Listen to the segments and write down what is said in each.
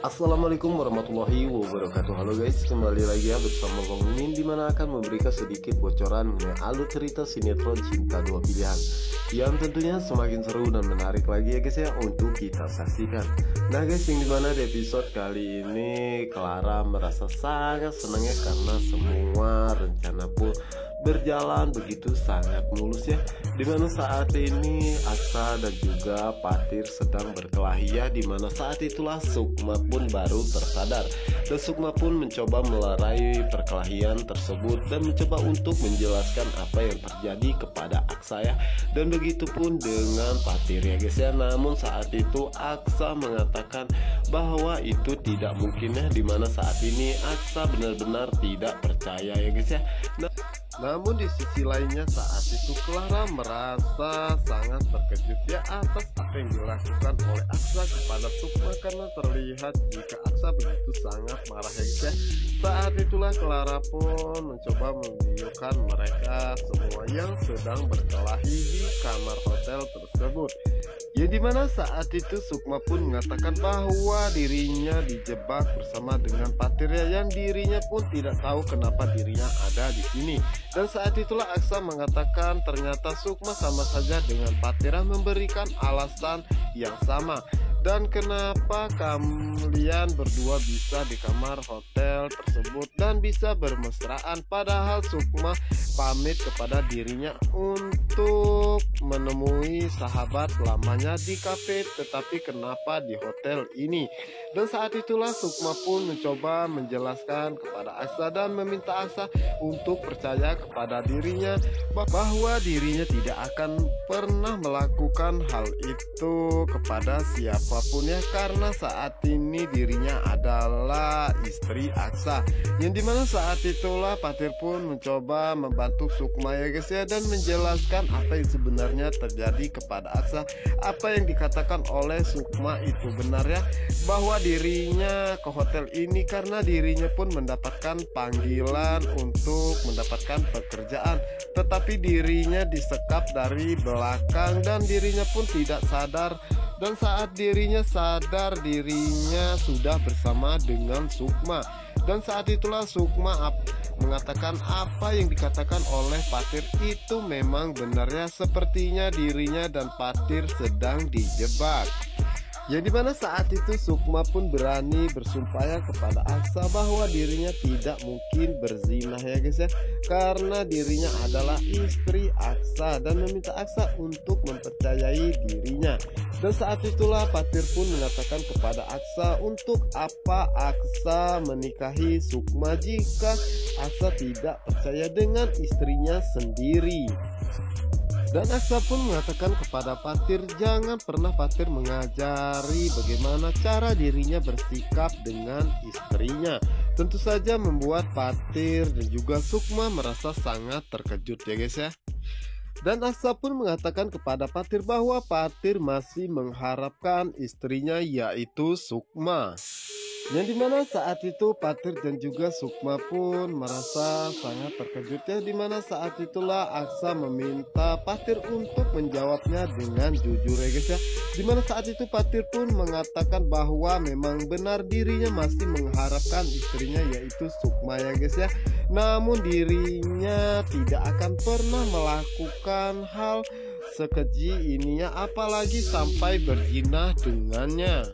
Assalamualaikum warahmatullahi wabarakatuh. Halo guys, kembali lagi ya bersama Bang Min, dimana akan memberikan sedikit bocoran mengenai alur cerita sinetron Cinta Dua Pilihan yang tentunya semakin seru dan menarik lagi ya guys ya untuk kita saksikan. Nah guys, yang dimana di episode kali ini Clara merasa sangat senang ya karena semua rencana pun berjalan begitu sangat mulus ya, dimana saat ini Aksa dan juga Patir sedang berkelahi ya, dimana saat itulah Sukma pun baru tersadar dan Sukma pun mencoba melerai perkelahian tersebut dan mencoba untuk menjelaskan apa yang terjadi kepada Aksa ya, dan begitupun dengan Patir ya guys ya. Namun saat itu Aksa mengatakan bahwa itu tidak mungkin ya, dimana saat ini Aksa benar-benar tidak percaya ya guys ya. Namun di sisi lainnya saat itu Clara merasa sangat terkejut ya atas apa yang dilakukan oleh Aksa kepada Sukma, karena terlihat jika Aksa begitu sangat marah ya guys ya. Saat itulah Clara pun mencoba membiarkan mereka semua yang sedang berkelahi di kamar hotel tersebut, ya dimana saat itu Sukma pun mengatakan bahwa dirinya dijebak bersama dengan Patir ya, yang dirinya pun tidak tahu kenapa dirinya ada di sini. Dan saat itulah Aksa mengatakan ternyata Sukma sama saja dengan Patira memberikan alasan yang sama, dan kenapa kalian berdua bisa di kamar hotel tersebut dan bisa bermesraan, padahal Sukma pamit kepada dirinya untuk menemui sahabat lamanya di kafe, tetapi kenapa di hotel ini. Dan saat itulah Sukma pun mencoba menjelaskan kepada Aksa dan meminta Aksa untuk percaya kepada dirinya bahwa dirinya tidak akan pernah melakukan hal itu kepada siapapun ya, karena saat ini dirinya adalah istri Aksa, yang dimana saat itulah Patir pun mencoba membantu Sukma ya guys ya, dan menjelaskan apa yang sebenarnya terjadi kepada Aksa. Apa yang dikatakan oleh Sukma itu benar ya, bahwa dirinya ke hotel ini karena dirinya pun mendapatkan panggilan untuk mendapatkan pekerjaan, tetapi dirinya disekap dari belakang dan dirinya pun tidak sadar. Dan saat dirinya sadar, dirinya sudah bersama dengan Sukma. Dan saat itulah Sukma mengatakan apa yang dikatakan oleh Patir itu memang benar ya, sepertinya dirinya dan Patir sedang dijebak. Ya dimana saat itu Sukma pun berani bersumpah ya kepada Aksa bahwa dirinya tidak mungkin berzina ya guys ya, karena dirinya adalah istri Aksa, dan meminta Aksa untuk mempercayai dirinya. Dan saat itulah Patir pun mengatakan kepada Aksa untuk apa Aksa menikahi Sukma jika Aksa tidak percaya dengan istrinya sendiri. Dan Aksa pun mengatakan kepada Patir jangan pernah Patir mengajari bagaimana cara dirinya bersikap dengan istrinya. Tentu saja membuat Patir dan juga Sukma merasa sangat terkejut ya guys ya. Dan Aksa pun mengatakan kepada Patir bahwa Patir masih mengharapkan istrinya yaitu Sukma. Yang dimana saat itu Patir dan juga Sukma pun merasa sangat terkejut ya, dimana saat itulah Aksa meminta Patir untuk menjawabnya dengan jujur ya guys ya, dimana saat itu Patir pun mengatakan bahwa memang benar dirinya masih mengharapkan istrinya yaitu Sukma ya guys ya, namun dirinya tidak akan pernah melakukan hal sekeji ini ya, apalagi sampai berzina dengannya.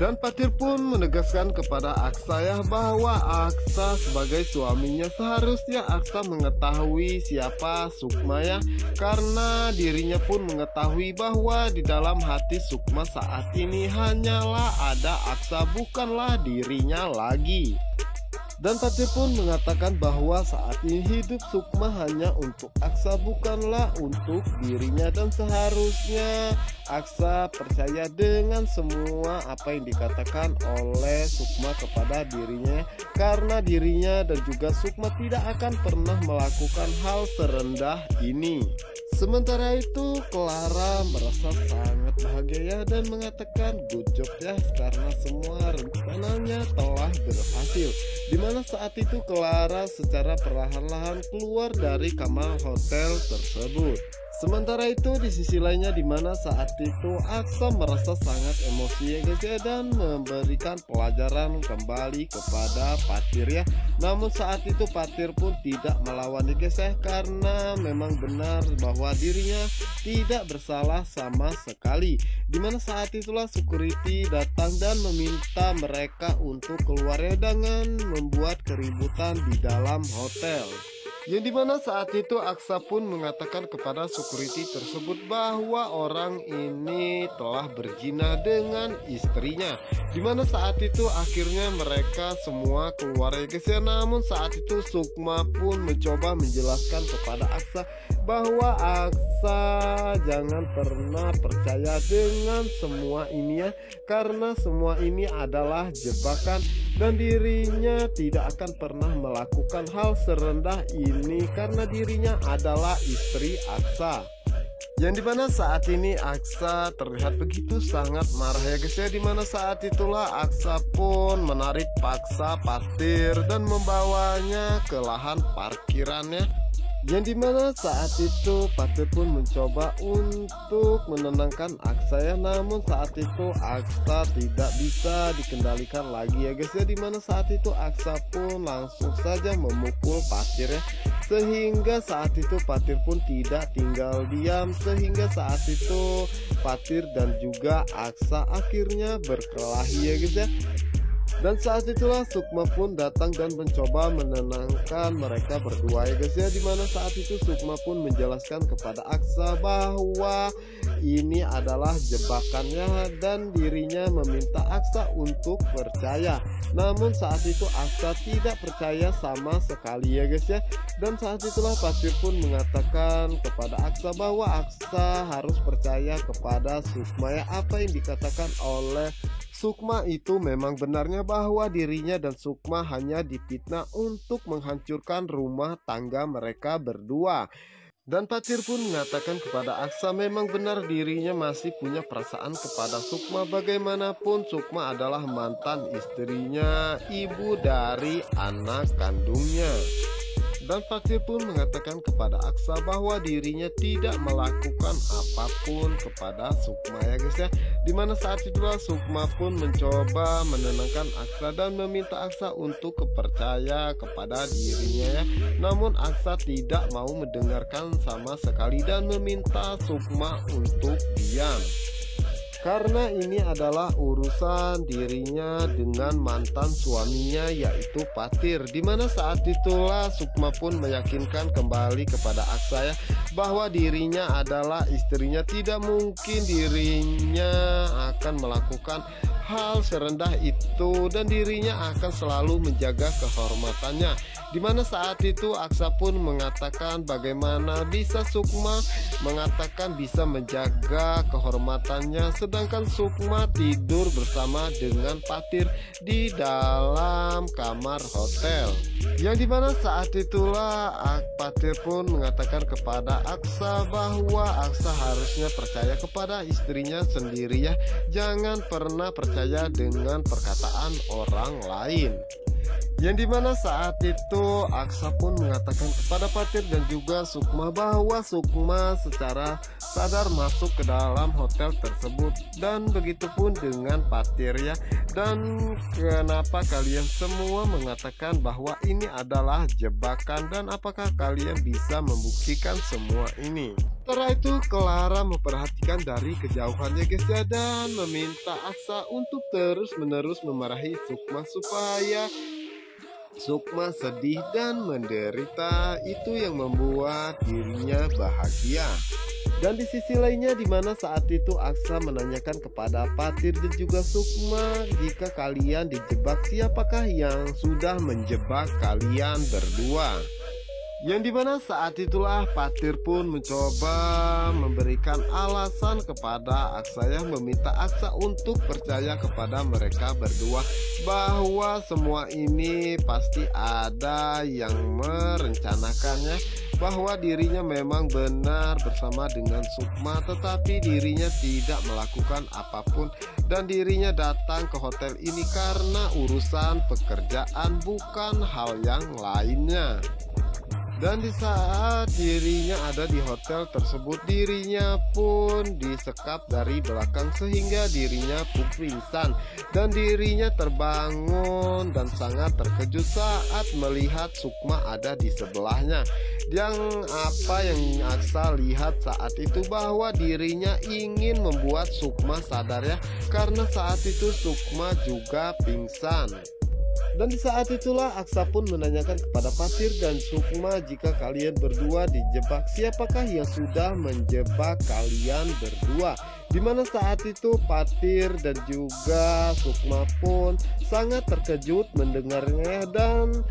Dan Patir pun menegaskan kepada Aksa ya bahwa Aksa sebagai suaminya seharusnya Aksa mengetahui siapa Sukma ya, karena dirinya pun mengetahui bahwa di dalam hati Sukma saat ini hanyalah ada Aksa, bukanlah dirinya lagi. Dan Patir pun mengatakan bahwa saat ini hidup Sukma hanya untuk Aksa, bukanlah untuk dirinya, dan seharusnya Aksa percaya dengan semua apa yang dikatakan oleh Sukma kepada dirinya, karena dirinya dan juga Sukma tidak akan pernah melakukan hal serendah ini. Sementara itu Clara merasa sangat bahagia ya, dan mengatakan good job ya karena semua rencananya telah berhasil. Dimana saat itu Clara secara perlahan-lahan keluar dari kamar hotel tersebut. Sementara itu di sisi lainnya di mana saat itu Aksa merasa sangat emosi ya guys ya, dan memberikan pelajaran kembali kepada Patir ya. Namun saat itu Patir pun tidak melawan ya guys ya, karena memang benar bahwa dirinya tidak bersalah sama sekali. Dimana saat itulah security datang dan meminta mereka untuk keluar ya, dengan membuat keributan di dalam hotel. Yang dimana saat itu Aksa pun mengatakan kepada security tersebut bahwa orang ini telah berzina dengan istrinya. Dimana saat itu akhirnya mereka semua keluar ya guys ya. Namun saat itu Sukma pun mencoba menjelaskan kepada Aksa bahwa Aksa jangan pernah percaya dengan semua ini ya, karena semua ini adalah jebakan dan dirinya tidak akan pernah melakukan hal serendah ini karena dirinya adalah istri Aksa. Yang dimana saat ini Aksa terlihat begitu sangat marah ya guys ya. Dimana saat itulah Aksa pun menarik paksa Patir dan membawanya ke lahan parkirannya. Yang dimana saat itu Patir pun mencoba untuk menenangkan Aksa ya, namun saat itu Aksa tidak bisa dikendalikan lagi ya guys ya. Dimana saat itu Aksa pun langsung saja memukul Patir ya, sehingga saat itu Patir pun tidak tinggal diam, sehingga saat itu Patir dan juga Aksa akhirnya berkelahi ya guys ya. Dan saat itulah Sukma pun datang dan mencoba menenangkan mereka berdua ya guys ya. Dimana saat itu Sukma pun menjelaskan kepada Aksa bahwa ini adalah jebakannya dan dirinya meminta Aksa untuk percaya. Namun saat itu Aksa tidak percaya sama sekali ya guys ya. Dan saat itulah Patir pun mengatakan kepada Aksa bahwa Aksa harus percaya kepada Sukma ya. Apa yang dikatakan oleh Sukma itu memang benarnya, bahwa dirinya dan Sukma hanya difitnah untuk menghancurkan rumah tangga mereka berdua. Dan Patir pun mengatakan kepada Aksa memang benar dirinya masih punya perasaan kepada Sukma. Bagaimanapun Sukma adalah mantan istrinya, ibu dari anak kandungnya. Dan Patir pun mengatakan kepada Aksa bahwa dirinya tidak melakukan apapun kepada Sukma ya guys ya. Dimana saat itulah Sukma pun mencoba menenangkan Aksa dan meminta Aksa untuk percaya kepada dirinya ya. Namun Aksa tidak mau mendengarkan sama sekali dan meminta Sukma untuk diam, karena ini adalah urusan dirinya dengan mantan suaminya yaitu Patir. Dimana saat itulah Sukma pun meyakinkan kembali kepada Aksa ya, bahwa dirinya adalah istrinya. Tidak mungkin dirinya akan melakukan hal serendah itu dan dirinya akan selalu menjaga kehormatannya. Dimana saat itu Aksa pun mengatakan bagaimana bisa Sukma mengatakan bisa menjaga kehormatannya, sedangkan Sukma tidur bersama dengan Patir di dalam kamar hotel. Yang dimana saat itulah Patir pun mengatakan kepada Aksa bahwa Aksa harusnya percaya kepada istrinya sendiri ya. Jangan pernah percaya dengan perkataan orang lain. Yang dimana saat itu Aksa pun mengatakan kepada Patir dan juga Sukma bahwa Sukma secara sadar masuk ke dalam hotel tersebut, dan begitupun dengan Patir ya. Dan kenapa kalian semua mengatakan bahwa ini adalah jebakan, dan apakah kalian bisa membuktikan semua ini? Setelah itu Clara memperhatikan dari kejauhannya guys ya, dan meminta Aksa untuk terus-menerus memarahi Sukma supaya Sukma sedih dan menderita. Itu yang membuat dirinya bahagia. Dan di sisi lainnya dimana saat itu Aksa menanyakan kepada Patir dan juga Sukma, jika kalian dijebak siapakah yang sudah menjebak kalian berdua? Yang dimana saat itulah Patir pun mencoba memberikan alasan kepada Aksa yang meminta Aksa untuk percaya kepada mereka berdua, bahwa semua ini pasti ada yang merencanakannya, bahwa dirinya memang benar bersama dengan Sukma tetapi dirinya tidak melakukan apapun, dan dirinya datang ke hotel ini karena urusan pekerjaan bukan hal yang lainnya. Dan di saat dirinya ada di hotel tersebut, dirinya pun disekap dari belakang sehingga dirinya pun pingsan. Dan dirinya terbangun dan sangat terkejut saat melihat Sukma ada di sebelahnya. Yang Aksa lihat saat itu bahwa dirinya ingin membuat Sukma sadar ya, karena saat itu Sukma juga pingsan. Dan di saat itulah Aksa pun menanyakan kepada Fatir dan Sukma, jika kalian berdua dijebak, siapakah yang sudah menjebak kalian berdua? Dimana saat itu Fatir dan juga Sukma pun sangat terkejut mendengarnya dan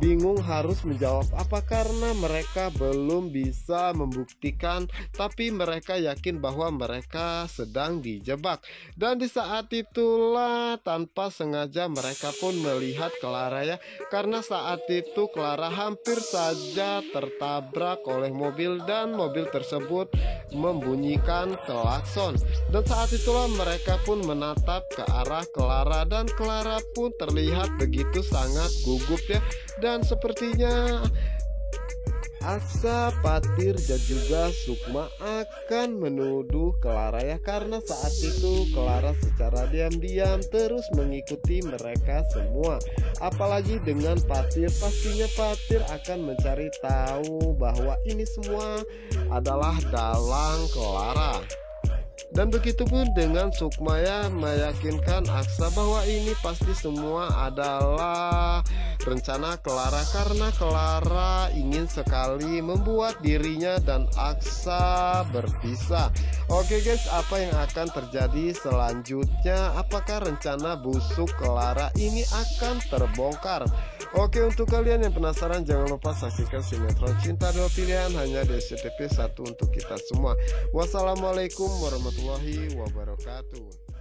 bingung harus menjawab apa, karena mereka belum bisa membuktikan, tapi mereka yakin bahwa mereka sedang dijebak. Dan di saat itulah tanpa sengaja mereka pun melihat Clara ya, karena saat itu Clara hampir saja tertabrak oleh mobil dan mobil tersebut membunyikan klakson. Dan saat itulah mereka pun menatap ke arah Clara dan Clara pun terlihat begitu sangat gugup ya. Dan sepertinya Aksa, Fatir dan juga Sukma akan menuduh Clara ya, karena saat itu Clara secara diam-diam terus mengikuti mereka semua. Apalagi dengan Fatir, pastinya Fatir akan mencari tahu bahwa ini semua adalah dalang Clara. Dan begitu pun dengan Sukma ya, meyakinkan Aksa bahwa ini pasti semua adalah rencana Clara, karena Clara ingin sekali membuat dirinya dan Aksa berpisah. Oke guys, apa yang akan terjadi selanjutnya? Apakah rencana busuk Clara ini akan terbongkar? Oke, untuk kalian yang penasaran jangan lupa saksikan sinetron Cinta Dua Pilihan hanya di SCTV 1 untuk kita semua. Wassalamualaikum warahmatullahi wabarakatuh.